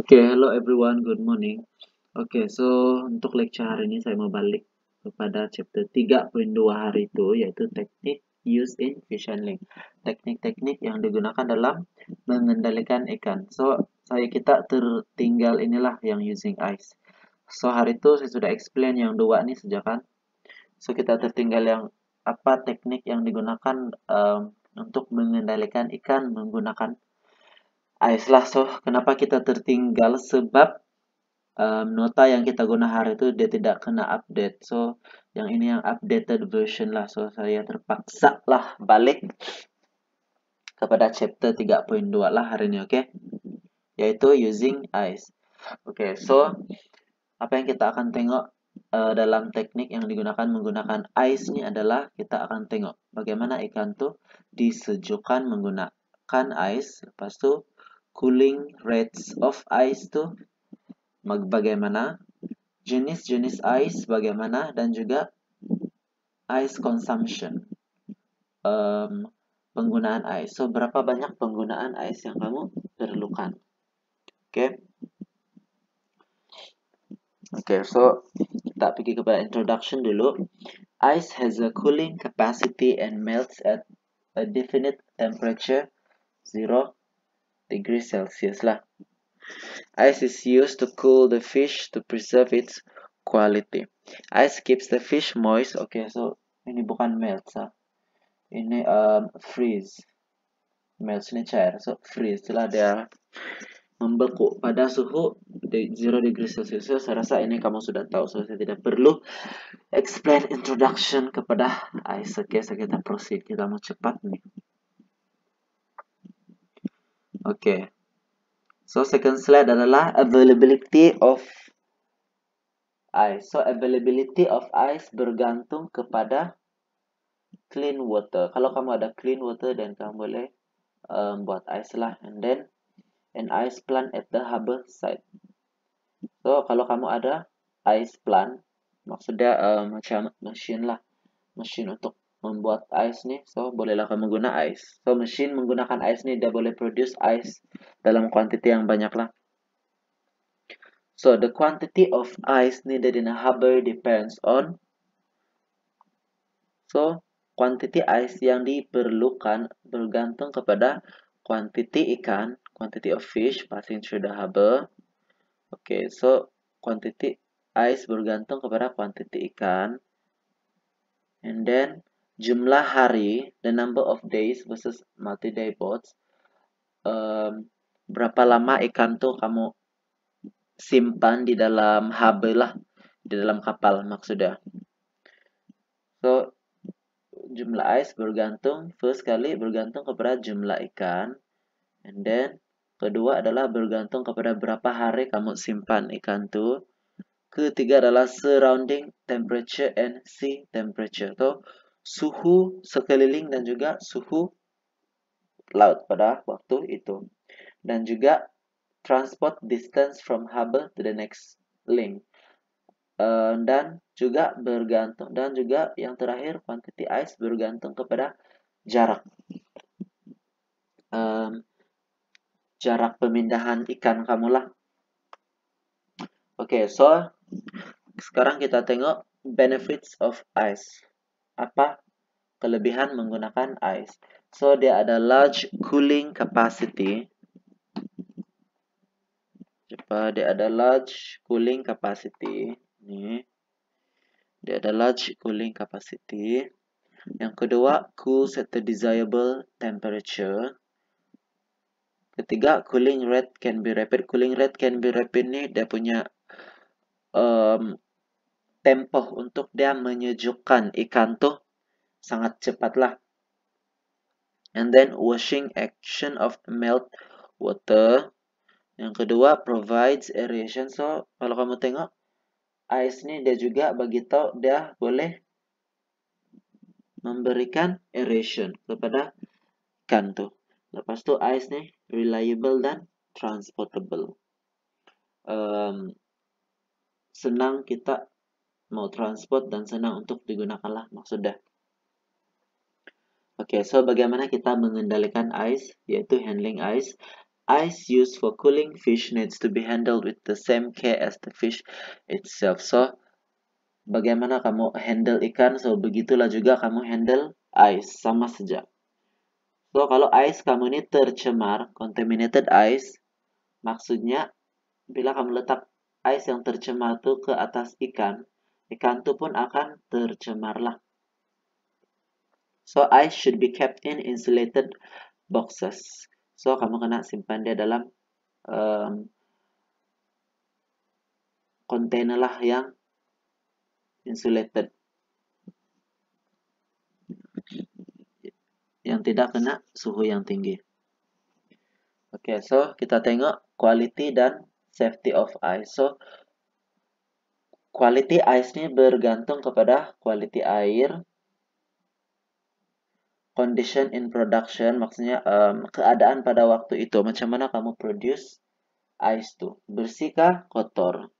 Hello everyone, good morning. So untuk lecture hari ini saya mau balik kepada chapter 3.2 hari itu, yaitu teknik used in fish handling. Teknik-teknik yang digunakan dalam mengendalikan ikan. Kita tertinggal inilah yang using ice. Hari itu saya sudah explain yang dua nih sejak kan. Kita tertinggal yang apa teknik yang digunakan untuk mengendalikan ikan menggunakan ice lah. Kenapa kita tertinggal? Sebab nota yang kita guna hari itu dia tidak kena update. Yang ini yang updated version lah. Saya terpaksa lah balik kepada chapter 3.2 lah hari ini, oke? Yaitu using ice. Apa yang kita akan tengok dalam teknik yang digunakan menggunakan ice ini adalah kita akan tengok bagaimana ikan tuh disejukkan menggunakan ice. Lepas tu cooling rates of ice tuh bagaimana, jenis-jenis ice bagaimana, dan juga ice consumption, penggunaan ice. Berapa banyak penggunaan ice yang kamu perlukan? Kita pergi kepada introduction dulu. Ice has a cooling capacity and melts at a definite temperature 0 degrees Celsius lah. Ice is used to cool the fish to preserve its quality. Ice keeps the fish moist. Ini bukan melt, ini freeze. Melt ini cair, freeze itulah dia membeku pada suhu 0 degree Celsius. Saya rasa ini kamu sudah tahu, saya tidak perlu explain introduction kepada ice. Kita proceed, kita mau cepat nih. Second slide adalah availability of ice. Availability of ice bergantung kepada clean water. Kalau kamu ada clean water, dan kamu boleh buat ice lah. And then an ice plant at the harbor site. Kalau kamu ada ice plant, maksudnya macam mesin lah, mesin untuk membuat ice nih. Bolehlah kamu guna ice. Mesin menggunakan ice nih, dia boleh produce ice dalam quantity yang banyak lah. The quantity of ice needed in a harbor depends on. Quantity ice yang diperlukan bergantung kepada quantity ikan, quantity of fish passing through the harbor. Quantity ice bergantung kepada quantity ikan. And then jumlah hari, the number of days versus multi-day boats. Berapa lama ikan tuh kamu simpan di dalam harbor lah, di dalam kapal maksudnya. Jumlah ice bergantung, first kali bergantung kepada jumlah ikan. And then kedua adalah bergantung kepada berapa hari kamu simpan ikan tuh. Ketiga adalah surrounding temperature and sea temperature. Suhu sekeliling dan juga suhu laut pada waktu itu. Dan juga transport distance from harbor to the next link. Dan juga yang terakhir quantity ice bergantung kepada jarak. Jarak pemindahan ikan kamu lah. Sekarang kita tengok benefits of ice. Apa kelebihan menggunakan ice? Dia ada large cooling capacity. Dia ada large cooling capacity. Dia ada large cooling capacity. Yang kedua, cools at the desirable temperature. Ketiga, cooling rate can be rapid. Cooling rate can be rapid nih, dia punya tempo untuk dia menyejukkan ikan tuh sangat cepat lah. And then washing action of melt water. Yang kedua, provides aeration. Kalau kamu tengok ice nih, dia juga tahu dia boleh memberikan aeration kepada ikan tuh. Lepas tu ice nih reliable dan transportable. Senang kita mau transport dan senang untuk digunakan lah maksudnya. Bagaimana kita mengendalikan ice, yaitu handling ice. ice used for cooling fish needs to be handled with the same care as the fish itself. So, bagaimana kamu handle ikan, so begitulah juga kamu handle ice, sama saja. So, kalau ice kamu ini tercemar, contaminated ice, maksudnya bila kamu letak ice yang tercemar itu ke atas ikan, ikan itu pun akan tercemar lah. So, ice should be kept in insulated boxes. So, kamu kena simpan dia dalam kontainer lah yang insulated, yang tidak kena suhu yang tinggi. Oke, so kita tengok quality dan safety of ice. So, quality ice ini bergantung kepada quality air, condition in production, maksudnya keadaan pada waktu itu, macam mana kamu produce ice tuh, bersihkah, kotor.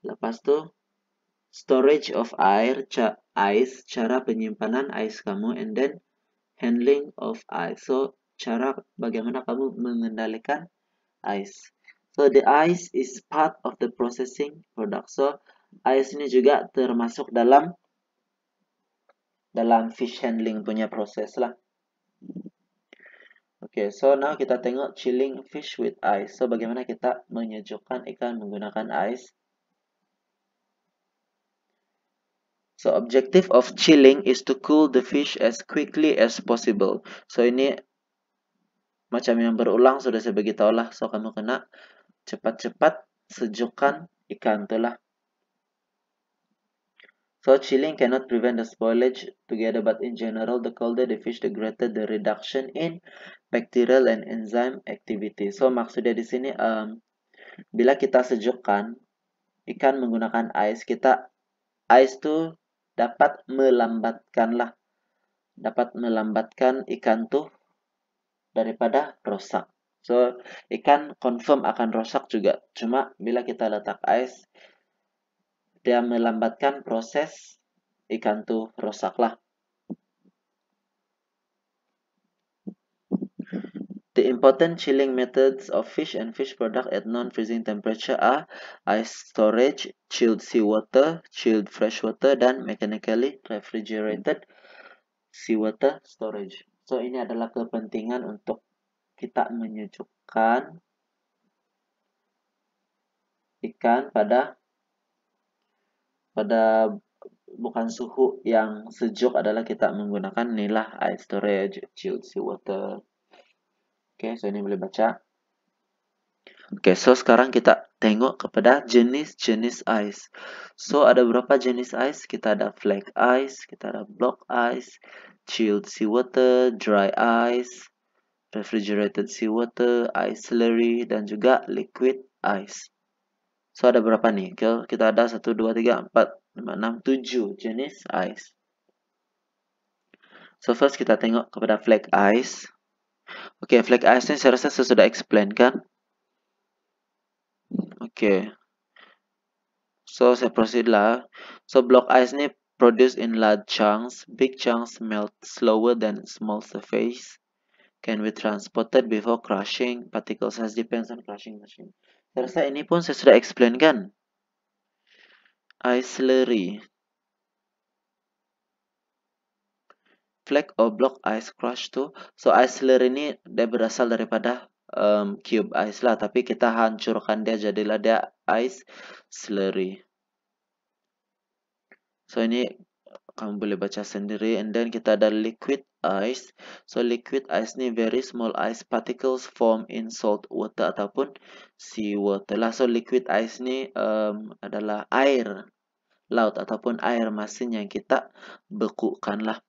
Lepas tuh storage of ice, cara penyimpanan ice kamu, and then handling of ice. So, cara bagaimana kamu mengendalikan ice. So, the ice is part of the processing product. So, ice ini juga termasuk dalam fish handling punya proses lah. Oke, so now kita tengok chilling fish with ice. So, bagaimana kita menyejukkan ikan menggunakan ice. So, objective of chilling is to cool the fish as quickly as possible. So, ini macam yang berulang sudah saya beritahu lah. So, kamu kena cepat-cepat sejukkan ikan tu lah. So, chilling cannot prevent the spoilage together, but in general, the colder the fish, the greater the reduction in bacterial and enzyme activity. So, maksudnya di sini, bila kita sejukkan ikan menggunakan ice, ice tu dapat melambatkan ikan tuh daripada rosak. So, ikan confirm akan rosak juga. Cuma bila kita letak ice, dia melambatkan proses ikan tuh rosak lah. The important chilling methods of fish and fish product at non-freezing temperature are ice storage, chilled seawater, chilled freshwater, dan mechanically refrigerated seawater storage. So, ini adalah kepentingan untuk kita menyejukkan ikan pada bukan suhu yang sejuk, adalah kita menggunakan inilah ice storage, chilled seawater. Oke, so ini boleh baca. Oke, so sekarang kita tengok kepada jenis-jenis ice. So, ada berapa jenis ice? Kita ada flake ice, kita ada block ice, chilled seawater, dry ice, refrigerated seawater, ice slurry, dan juga liquid ice. So, ada berapa nih? Kita ada 1, 2, 3, 4, 5, 6, 7 jenis ice. So, first kita tengok kepada flake ice. Oke, flake ice ini saya rasa saya sudah explain kan? Oke. So, saya proceed lah. So, block ice ini produced in large chunks. Big chunks melt slower than small surface. Can be transported before crushing. Particle size depends on crushing machine. Saya rasa ini pun saya sudah explain kan? Ice slurry. Flake or block ice crush tuh. So, ice slurry ini dia berasal daripada cube ice lah. Tapi kita hancurkan dia, jadilah dia ice slurry. So, ini kamu boleh baca sendiri. And then kita ada liquid ice. So, liquid ice ini very small ice particles form in salt water ataupun sea water lah. So, liquid ice ini adalah air laut ataupun air masin yang kita bekukan lah.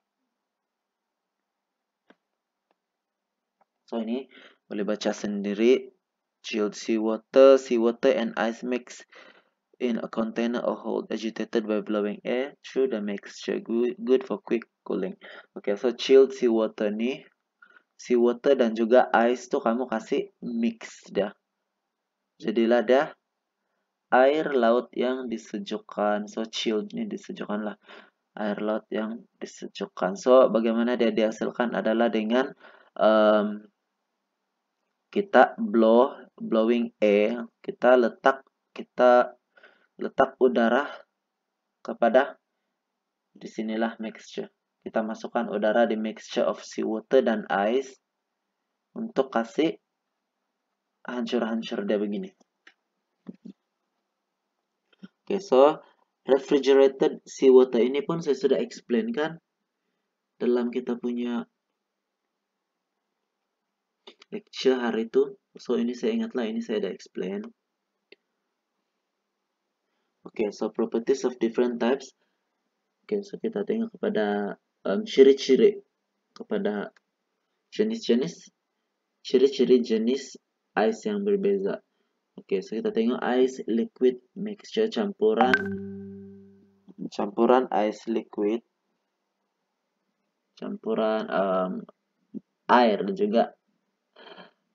So, ini boleh baca sendiri. Chilled seawater and ice mix in a container or hold, agitated by blowing air through the mixture, good for quick cooling. Oke, so chilled seawater nih, seawater dan juga ice tuh kamu kasih mix dah. Jadilah dah air laut yang disejukkan. So, chilled nih disejukkan lah. Air laut yang disejukkan. So, bagaimana dia dihasilkan adalah dengan kita blowing air, kita letak udara kepada disinilah mixture. Kita masukkan udara di mixture of seawater dan ice untuk kasih hancur-hancur dia begini. Oke, so refrigerated seawater ini pun saya sudah explain kan dalam kita punya lecture hari itu. So ini saya ingatlah, ini saya ada explain. Oke, so properties of different types. Oke, so kita tengok kepada ciri-ciri kepada jenis-jenis ciri-ciri jenis ice yang berbeza. Oke, so kita tengok ice liquid mixture, campuran ice liquid, campuran air dan juga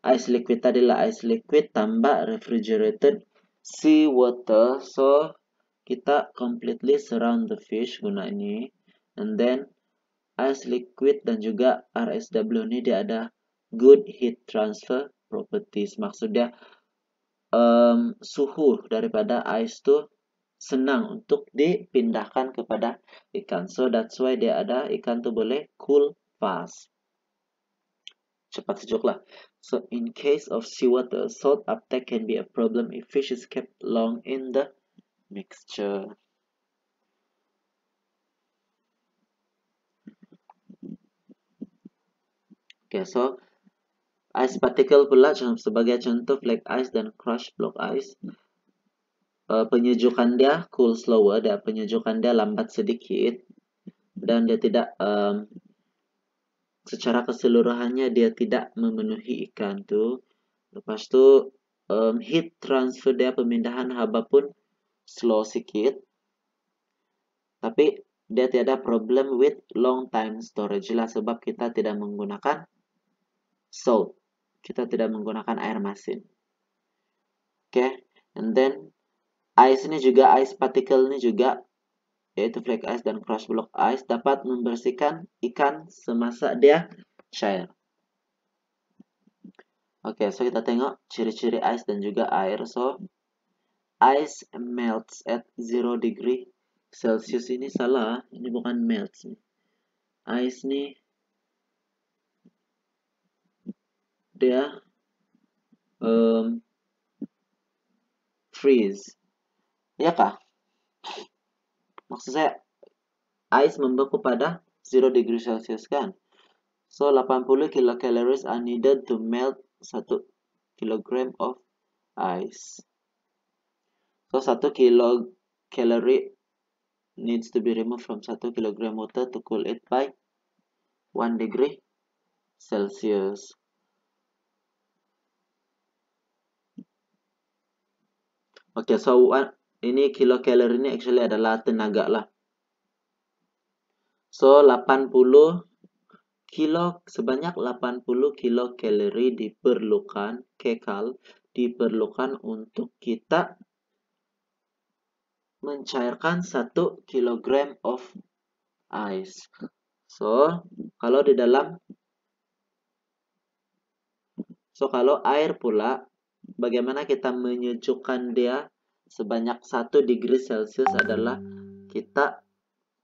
ice liquid tadi lah ice liquid tambah refrigerated seawater. So kita completely surround the fish guna ini, and then ice liquid dan juga RSW ini dia ada good heat transfer properties. Maksudnya suhu daripada ice tuh senang untuk dipindahkan kepada ikan. So that's why dia ada ikan tuh boleh cool fast. Cepat sejuk lah. So in case of seawater, salt uptake can be a problem if fish is kept long in the mixture. Okay, so ice particle pula sebagai contoh flake ice dan crushed block ice. Penyejukan dia cool slower, penyejukan dia lambat sedikit dan dia tidak secara keseluruhannya dia tidak memenuhi ikan tuh. Lepas tu heat transfer dia pemindahan haba pun slow sikit. Tapi dia tiada problem with long time storage lah sebab kita tidak menggunakan salt. Kita tidak menggunakan air masin. Okay, and then ice ini juga, ice particle ini juga, yaitu flake ice dan crushed block ice dapat membersihkan ikan semasa dia cair. Oke, so kita tengok ciri-ciri ice dan juga air. So, ice melts at 0 degree Celsius. Ini salah, ini bukan melts. Ice nih dia freeze. Ya kah? Maksud saya ice membeku pada 0 degree Celsius kan? So 80 kilocalories are needed to melt 1 kilogram of ice. So 1 kilocalorie needs to be removed from 1 kilogram water to cool it by 1 degree Celsius. Oke, so ini kilocalorie ini actually adalah tenaga lah. So sebanyak 80 kilocalorie diperlukan untuk kita mencairkan 1 kilogram of ice. So kalau air pula, bagaimana kita menyejukkan dia sebanyak 1 degree Celsius adalah kita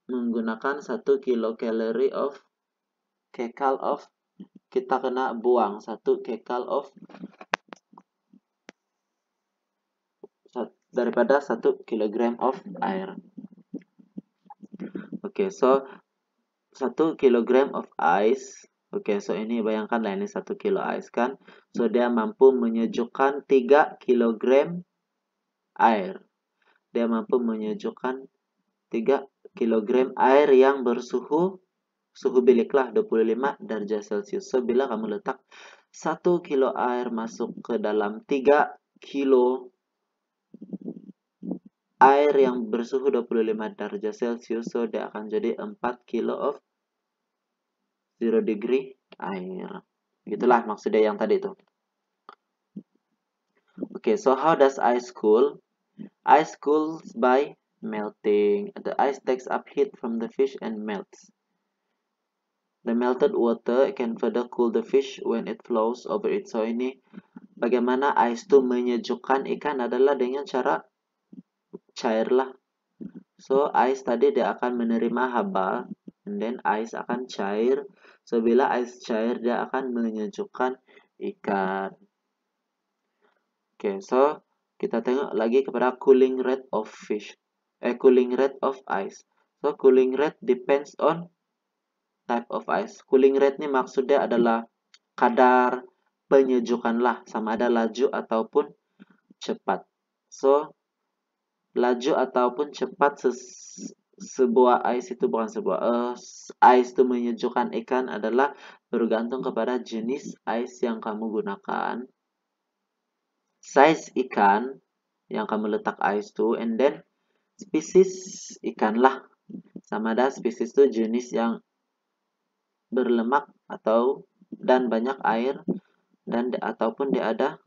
menggunakan 1 kilocalorie of kita kena buang 1 kcal of daripada 1 kilogram of air. Oke, so 1 kilogram of ice. Oke, so ini bayangkanlah ini 1 kilo ice kan. So dia mampu menyejukkan 3 kilogram air. Dia mampu menyejukkan 3 kilogram air yang bersuhu bilik lah 25 derajat Celcius. So bila kamu letak 1 kilo air masuk ke dalam 3 kilo air yang bersuhu 25 derajat Celcius, so dia akan jadi 4 kilo of 0 degree air. Begitulah maksudnya yang tadi itu. Okay, so how does ice cool? Ice cools by melting. The ice takes up heat from the fish and melts. The melted water can further cool the fish when it flows over it. So ini bagaimana ais itu menyejukkan ikan adalah dengan cara cair lah. So, ais tadi dia akan menerima haba, and then ais akan cair. So, bila ais cair, dia akan menyejukkan ikan. Oke, so kita tengok lagi kepada cooling rate of fish. Cooling rate of ice. So, cooling rate depends on type of ice. Cooling rate ni maksudnya adalah kadar penyejukan lah, sama ada laju ataupun cepat. So, laju ataupun cepat sebuah ice itu bukan sebuah ice itu menyejukkan ikan adalah bergantung kepada jenis ice yang kamu gunakan, size ikan yang kamu letak ice itu, and then spesies ikan lah, sama ada spesies itu jenis yang berlemak atau dan banyak air dan ataupun dia ada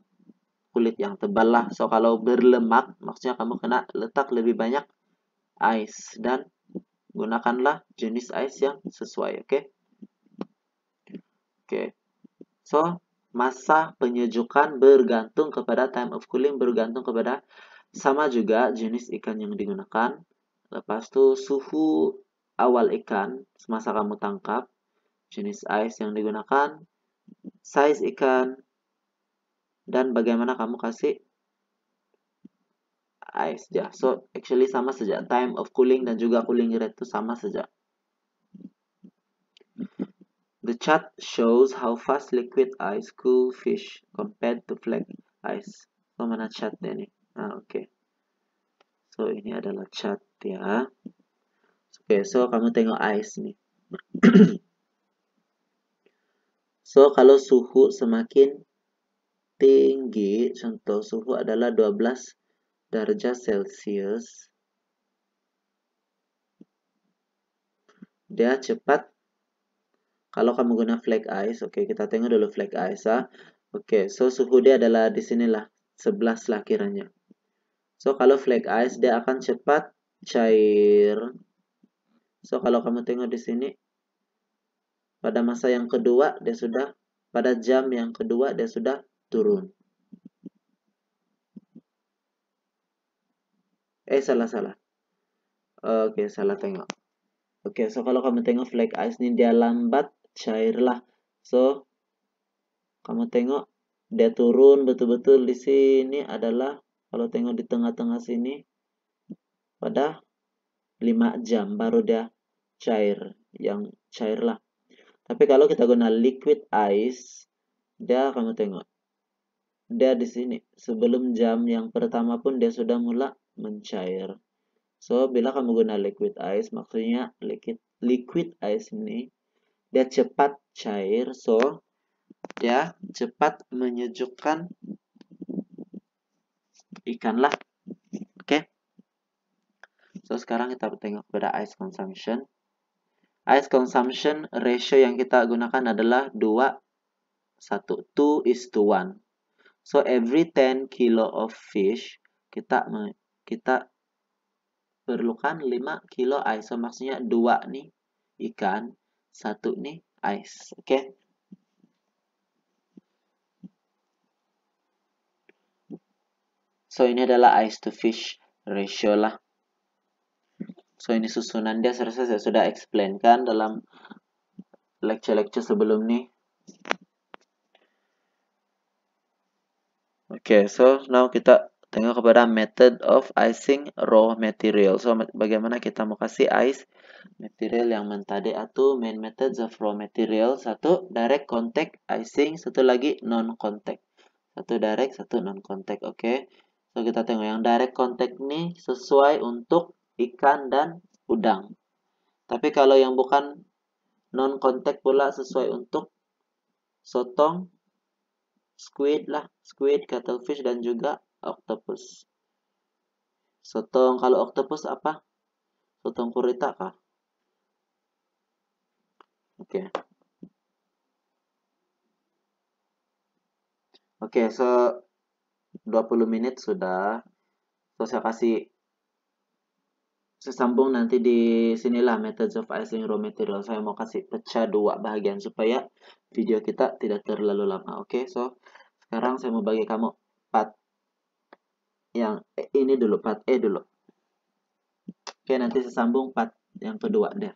kulit yang tebal lah. So kalau berlemak maksudnya kamu kena letak lebih banyak ice dan gunakanlah jenis ice yang sesuai. Oke. So masa penyejukan bergantung kepada time of cooling, bergantung kepada sama juga jenis ikan yang digunakan. Lepas itu suhu awal ikan semasa kamu tangkap, jenis ice yang digunakan, size ikan, dan bagaimana kamu kasih ice ya. So actually sama saja, time of cooling dan juga cooling rate itu sama saja. The chart shows how fast liquid ice cool fish compared to flat ice. So mana chartnya nih? Oke. So ini adalah chart ya. Oke, so kamu tengok ice nih. So kalau suhu semakin tinggi, contoh suhu adalah 12 derajat Celcius, dia cepat. Kalau kamu guna flake ice, oke, kita tengok dulu flake ice ya. Oke, so suhu dia adalah di sinilah 11 lah kiranya. So kalau flake ice dia akan cepat cair. So kalau kamu tengok di sini, pada masa yang kedua dia sudah, pada jam yang kedua dia sudah turun. Salah. Oke, salah tengok. Oke, so kalau kamu tengok flake ice ini dia lambat cair lah. So kamu tengok dia turun betul-betul di sini adalah, kalau tengok di tengah-tengah sini pada 5 jam baru dia cair, yang cair lah. Tapi kalau kita guna liquid ice, dia kamu tengok dia di sini sebelum jam yang pertama pun dia sudah mulai mencair. So bila kamu guna liquid ice, maksudnya liquid ice ini dia cepat cair, so dia cepat menyejukkan ikan lah. Oke. So sekarang kita tengok pada ice consumption. Ice consumption ratio yang kita gunakan adalah 2:1, 2:1. So every 10 kilo of fish kita perlukan 5 kilo ice. So maksudnya 2 nih ikan, 1 nih ice. Oke. So ini adalah ice to fish ratio lah. So ini susunan dia, saya sudah explain kan dalam lecture-lecture sebelum nih. Oke, so now kita tengok kepada method of icing raw material. So bagaimana kita mau kasih ice material yang mentadi atau main methods of raw material. Satu direct contact icing, satu lagi non contact. Satu direct, satu non contact. Oke. So kita tengok yang direct contact nih sesuai untuk ikan dan udang. Tapi kalau yang bukan non contact pula sesuai untuk sotong, squid lah, squid, cuttlefish dan juga octopus. Sotong, kalau octopus apa? Sotong kurita kah? Oke. Oke, so 20 menit sudah. So saya sambung nanti di sinilah methods of icing raw material. Saya mau kasih pecah 2 bagian supaya video kita tidak terlalu lama. Oke, so Sekarang saya mau bagi kamu part yang ini dulu, part E dulu. Oke, nanti saya sambung part yang kedua deh.